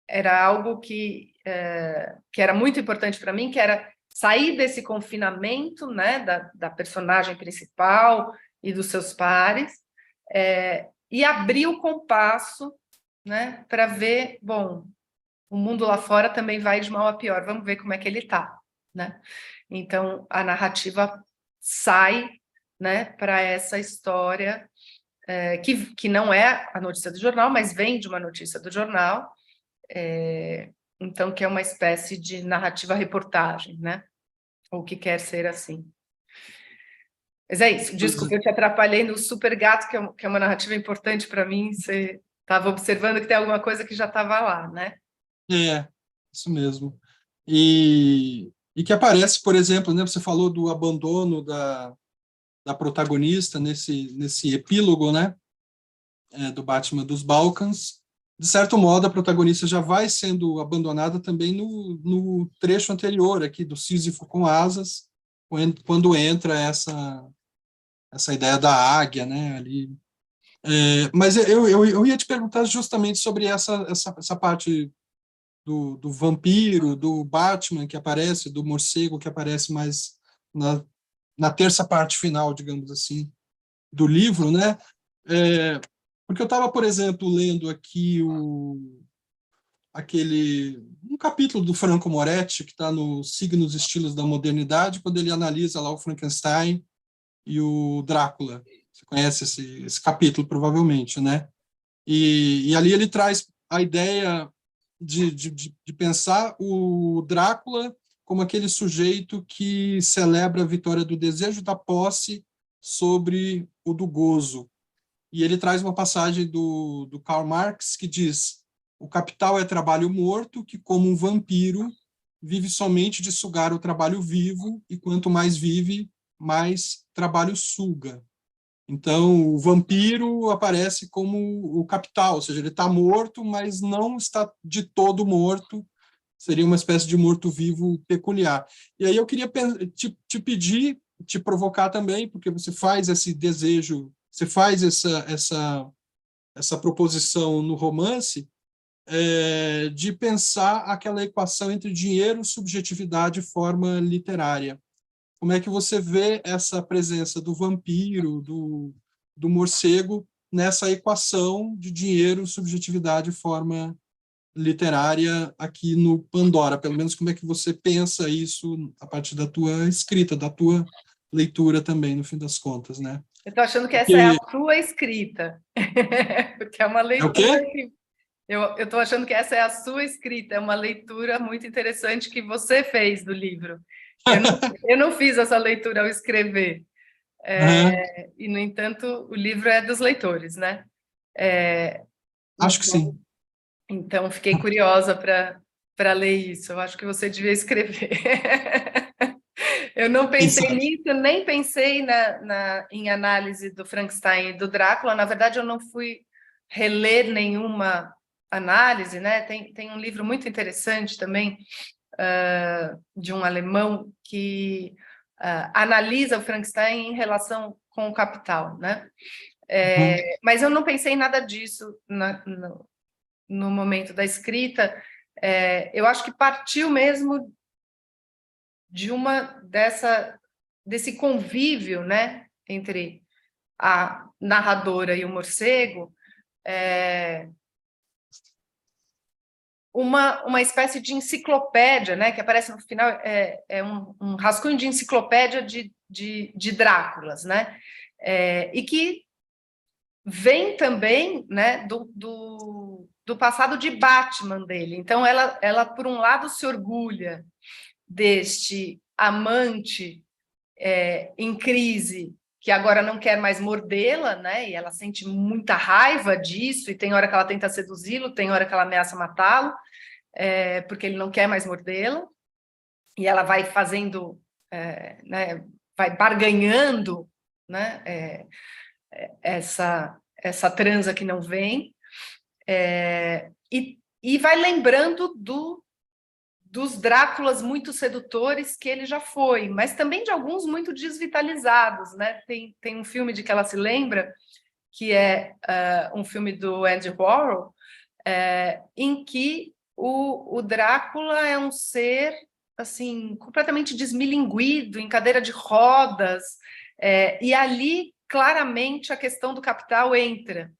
era algo que era muito importante para mim, que era sair desse confinamento, né, da personagem principal e dos seus pares, e abrir o compasso, né, para ver, bom, o mundo lá fora também vai de mal a pior, vamos ver como é que ele está, né? Então, a narrativa sai, né, para essa história que não é a notícia do jornal, mas vem de uma notícia do jornal, então, que é uma espécie de narrativa-reportagem, né? Ou que quer ser assim. Mas é isso. Desculpa, eu te atrapalhei no Super Gato, que é uma narrativa importante para mim. Você estava observando que tem alguma coisa que já estava lá, né? Isso mesmo. E que aparece, por exemplo, né, você falou do abandono da protagonista nesse epílogo, né, do Batman dos Balcãs. De certo modo, a protagonista já vai sendo abandonada também no trecho anterior aqui do Sísifo com asas, quando entra essa ideia da águia, né, ali. Mas eu ia te perguntar justamente sobre essa parte do vampiro, do Batman que aparece, do morcego que aparece mais na terça parte final, digamos assim, do livro, né? Porque eu estava, por exemplo, lendo aqui um capítulo do Franco Moretti, que está no Signos e Estilos da Modernidade, quando ele analisa lá o Frankenstein e o Drácula. Você conhece esse capítulo, provavelmente, né? E ali ele traz a ideia de pensar o Drácula como aquele sujeito que celebra a vitória do desejo da posse sobre o do gozo. E ele traz uma passagem do Karl Marx que diz: o capital é trabalho morto que, como um vampiro, vive somente de sugar o trabalho vivo, e quanto mais vive, mais trabalho suga. Então, o vampiro aparece como o capital, ou seja, ele está morto, mas não está de todo morto, seria uma espécie de morto-vivo peculiar. E aí eu queria te pedir, te provocar também, porque você faz esse desejo, você faz essa proposição no romance, de pensar aquela equação entre dinheiro, subjetividade e forma literária. Como é que você vê essa presença do vampiro, do morcego, nessa equação de dinheiro, subjetividade e forma literária aqui no Pandora. Pelo menos como é que você pensa isso a partir da tua escrita, da tua leitura também, no fim das contas, né? Eu estou achando que essa é Porque a sua escrita, porque é uma é o leitura quê? que... Eu estou achando que essa é a sua escrita, é uma leitura muito interessante que você fez do livro. Eu não, eu não fiz essa leitura ao escrever, Aham, e, no entanto, o livro é dos leitores, né? É, acho que então, sim. então, fiquei curiosa para ler isso. Eu acho que você devia escrever. Eu não Quem pensei sabe? nisso, nem pensei em análise do Frankenstein e do Drácula. Na verdade, eu não fui reler nenhuma análise, né? Tem um livro muito interessante também, de um alemão que analisa o Frankenstein em relação com o Capital, né? Uhum. Mas eu não pensei em nada disso no momento da escrita. Eu acho que partiu mesmo de desse convívio, né, entre a narradora e o morcego, uma espécie de enciclopédia, né, que aparece no final, um rascunho de enciclopédia de Dráculas, né, e que vem também, né, do passado de Batman dele. Então, ela, por um lado, se orgulha deste amante em crise, que agora não quer mais mordê-la, né? E ela sente muita raiva disso, e tem hora que ela tenta seduzi-lo, tem hora que ela ameaça matá-lo, porque ele não quer mais mordê-la, e ela vai fazendo, né, vai barganhando, né, essa transa que não vem, e vai lembrando dos Dráculas muito sedutores que ele já foi, mas também de alguns muito desvitalizados, né? Tem um filme de que ela se lembra, que é um filme do Andy Warhol, em que o Drácula é um ser assim completamente desmilinguido, em cadeira de rodas, e ali claramente a questão do capital entra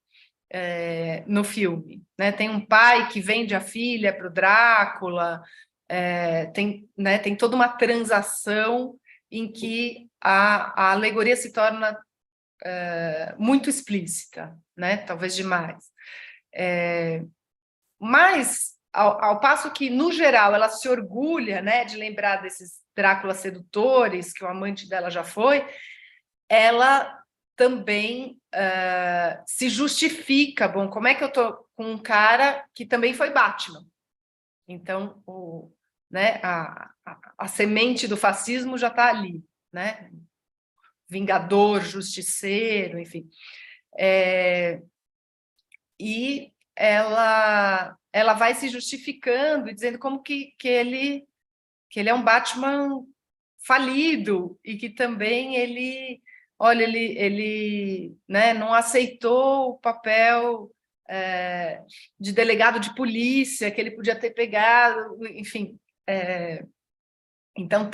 no filme, né? Tem um pai que vende a filha para o Drácula, tem toda uma transação em que a alegoria se torna muito explícita, né? Talvez demais. Mas, ao passo que, no geral, ela se orgulha, né, de lembrar desses Dráculas sedutores, que o amante dela já foi, ela também se justifica. Bom, como é que eu estou com um cara que também foi Batman? Então, né, a semente do fascismo já está ali, né? Vingador, justiceiro, enfim. E ela vai se justificando e dizendo como que ele é um Batman falido, e que também olha, né, não aceitou o papel de delegado de polícia que ele podia ter pegado, enfim. Então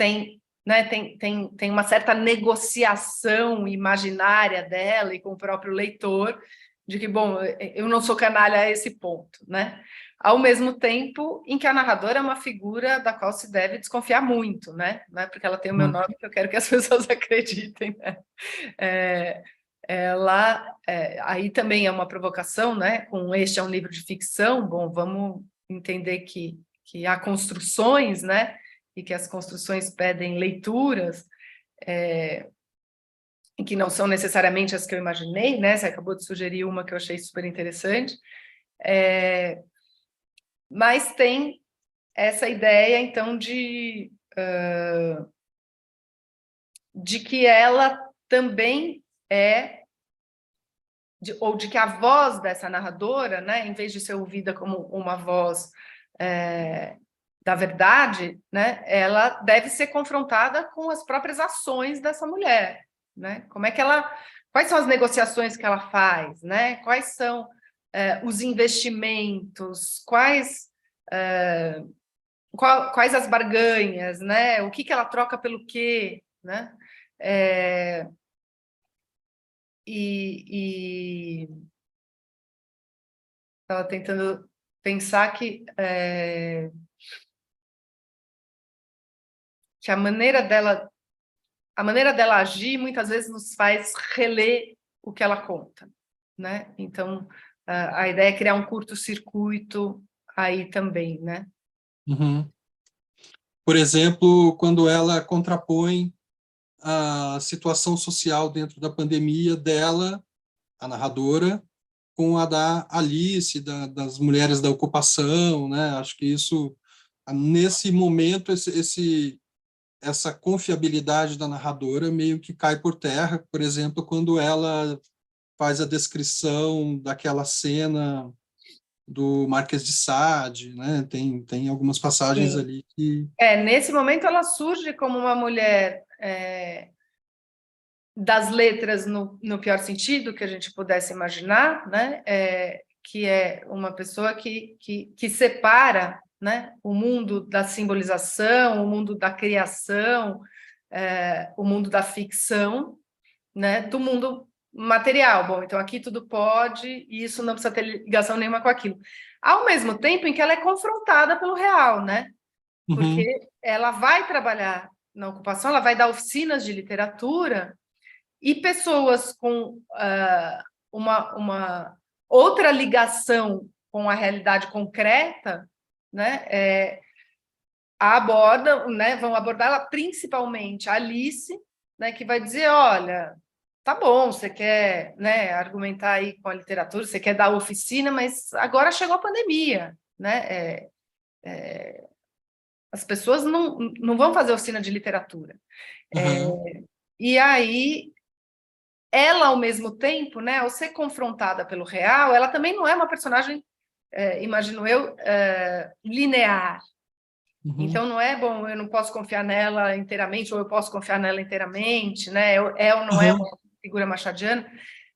né, tem uma certa negociação imaginária dela e com o próprio leitor, de que, bom, eu não sou canalha a esse ponto, né? Ao mesmo tempo em que a narradora é uma figura da qual se deve desconfiar muito, né? Não é porque ela tem o meu Uhum. nome que eu quero que as pessoas acreditem, né? Aí também é uma provocação, né? Com este é um livro de ficção, bom, vamos entender que há construções, né? E que as construções pedem leituras, e que não são necessariamente as que eu imaginei, né? Você acabou de sugerir uma que eu achei super interessante. Mas tem essa ideia, então, de que ela também ou de que a voz dessa narradora, né, em vez de ser ouvida como uma voz da verdade, né, ela deve ser confrontada com as próprias ações dessa mulher, né? Como é que quais são as negociações que ela faz, né? Quais são os investimentos, quais as barganhas, né? O que ela troca pelo quê, né? e estava tentando pensar que a maneira dela agir muitas vezes nos faz reler o que ela conta, né? Então, a ideia é criar um curto-circuito aí também, né? Uhum. Por exemplo, quando ela contrapõe a situação social dentro da pandemia dela, a narradora, com a da Alice, das mulheres da ocupação, né? Acho que isso, nesse momento, essa confiabilidade da narradora meio que cai por terra, por exemplo, quando ela faz a descrição daquela cena do Marquês de Sade, né? Tem algumas passagens Sim. ali que... Nesse momento ela surge como uma mulher das letras no pior sentido que a gente pudesse imaginar, né? Que é uma pessoa que separa, né, o mundo da simbolização, o mundo da criação, o mundo da ficção, né, do mundo material. Bom, então aqui tudo pode e isso não precisa ter ligação nenhuma com aquilo. Ao mesmo tempo em que ela é confrontada pelo real, né? Uhum, Porque ela vai trabalhar na ocupação, ela vai dar oficinas de literatura e pessoas com uma outra ligação com a realidade concreta, né, vão abordá-la principalmente a Alice, né, que vai dizer, olha, tá bom, você quer, né, argumentar aí com a literatura, você quer dar oficina, mas agora chegou a pandemia, né? As pessoas não vão fazer oficina de literatura. uhum, E aí ela, ao mesmo tempo, né, ao ser confrontada pelo real, ela também não é uma personagem, imagino eu, linear. uhum, Então, não é bom, eu não posso confiar nela inteiramente, ou eu posso confiar nela inteiramente, né? É ou não é uhum, uma figura machadiana.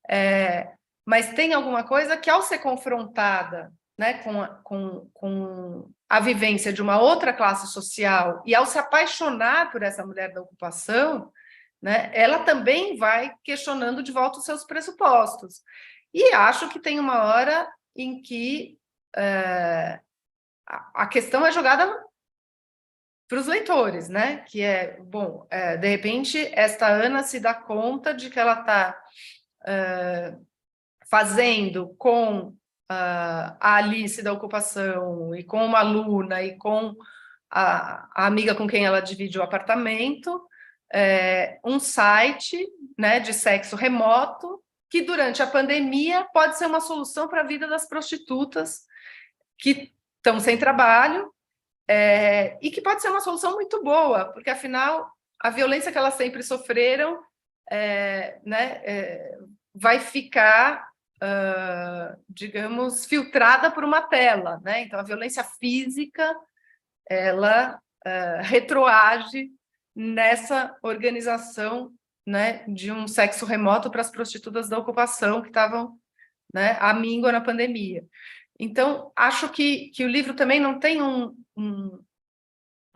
É, mas tem alguma coisa que, ao ser confrontada, né, com a vivência de uma outra classe social e ao se apaixonar por essa mulher da ocupação, né, ela também vai questionando de volta os seus pressupostos. E acho que tem uma hora em que a questão é jogada para os leitores, né? Que é, bom, de repente, esta Ana se dá conta de que ela está fazendo com a Alice da ocupação e com uma aluna e com a amiga com quem ela divide o apartamento, um site, né, de sexo remoto, que durante a pandemia pode ser uma solução para a vida das prostitutas que estão sem trabalho, e que pode ser uma solução muito boa, porque afinal a violência que elas sempre sofreram, né, vai ficar, digamos, filtrada por uma tela, né? Então a violência física ela retroage nessa organização, né, de um sexo remoto para as prostitutas da ocupação que estavam, né, à míngua na pandemia. Então, acho que o livro também não tem um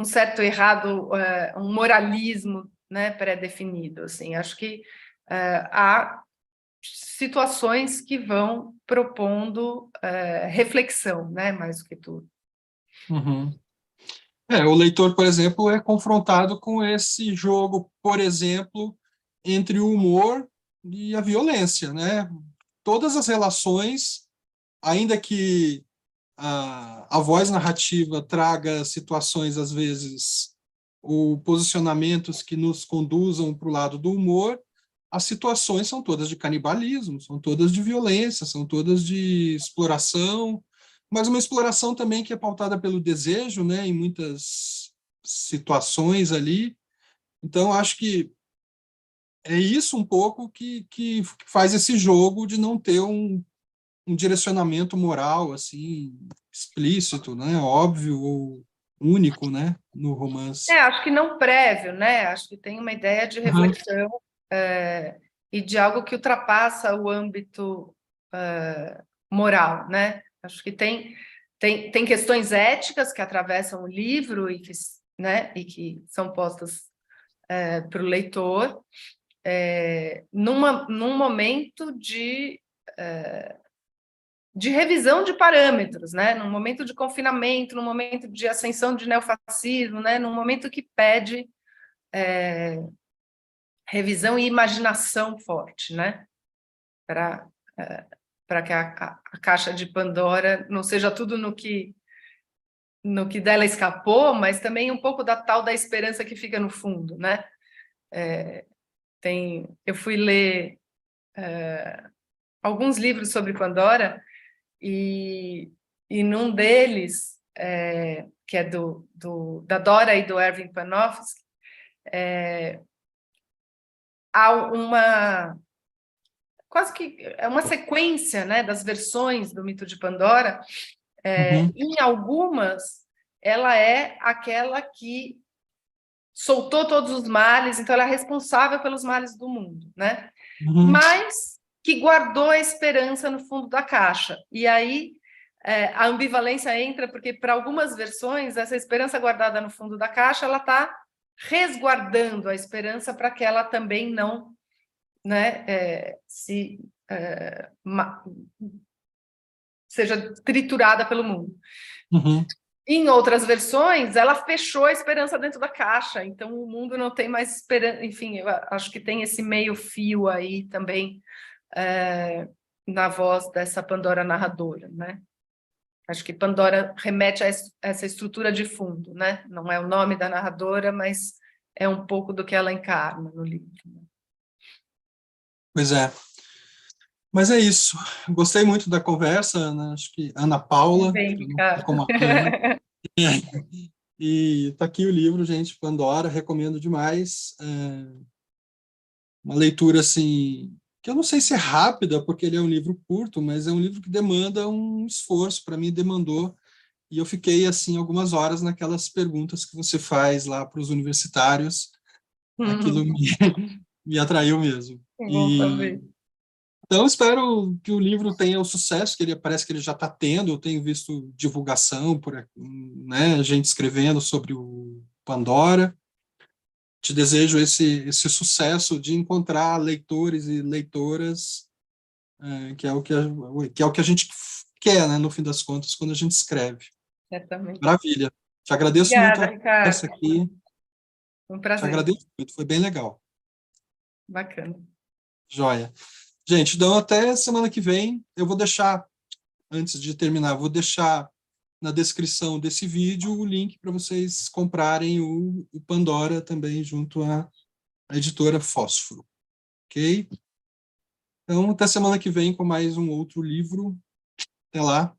certo errado, um moralismo, né, pré-definido. Assim. Acho que há situações que vão propondo reflexão, né, mais do que tudo. uhum. O leitor, por exemplo, é confrontado com esse jogo, por exemplo, entre o humor e a violência, né? Todas as relações, ainda que a voz narrativa traga situações, às vezes, ou posicionamentos que nos conduzam para o lado do humor, as situações são todas de canibalismo, são todas de violência, são todas de exploração, mas uma exploração também que é pautada pelo desejo, né, em muitas situações ali. Então, acho que é isso um pouco que faz esse jogo de não ter um direcionamento moral assim explícito, né, óbvio ou único, né, no romance. Acho que não prévio, né? Acho que tem uma ideia de Uhum, reflexão e de algo que ultrapassa o âmbito moral, né? Acho que tem questões éticas que atravessam o livro e que, né, e que são postas para o leitor, num momento de revisão de parâmetros, né? Num momento de confinamento, num momento de ascensão de neofascismo, né? Num momento que pede revisão e imaginação forte, né? Para que a caixa de Pandora não seja tudo no que dela escapou, mas também um pouco da tal da esperança que fica no fundo, né? Eu fui ler alguns livros sobre Pandora e num deles, que é da Dora e do Erving Panofsky, há quase que é uma sequência, né, das versões do mito de Pandora. Uhum. Em algumas, ela é aquela que soltou todos os males, então ela é responsável pelos males do mundo, né? Uhum. Mas que guardou a esperança no fundo da caixa. E aí a ambivalência entra, porque para algumas versões, essa esperança guardada no fundo da caixa, ela está resguardando a esperança para que ela também não, né, seja triturada pelo mundo. Uhum. Em outras versões, ela fechou a esperança dentro da caixa, então o mundo não tem mais esperança. Enfim, eu acho que tem esse meio fio aí também na voz dessa Pandora narradora, né? Acho que Pandora remete a essa estrutura de fundo, né? Não é o nome da narradora, mas é um pouco do que ela encarna no livro. Pois é. Mas é isso. Gostei muito da conversa, Ana. Acho que Ana Paula, Bem, que não sei Ricardo. como a Ana. E tá aqui o livro, gente, Pandora, recomendo demais. Uma leitura assim, que eu não sei se é rápida, porque ele é um livro curto, mas é um livro que demanda um esforço, para mim demandou, e eu fiquei assim algumas horas naquelas perguntas que você faz lá para os universitários. Aquilo me atraiu mesmo. Vamos E fazer. então espero que o livro tenha o sucesso que ele parece que ele já está tendo. Eu tenho visto divulgação por aqui, né, gente escrevendo sobre o Pandora. Te desejo esse sucesso de encontrar leitores e leitoras, que é o que a gente quer, né, no fim das contas, quando a gente escreve. Certamente. Maravilha. Te agradeço muito Obrigada, a Ricardo. conversa aqui. Foi um Te prazer. agradeço muito, foi bem legal. Bacana. Joia. Gente, então até semana que vem. Eu vou deixar, antes de terminar, vou deixar na descrição desse vídeo o link para vocês comprarem o Pandora também junto à editora Fósforo. Ok? Então, até semana que vem com mais um outro livro. Até lá.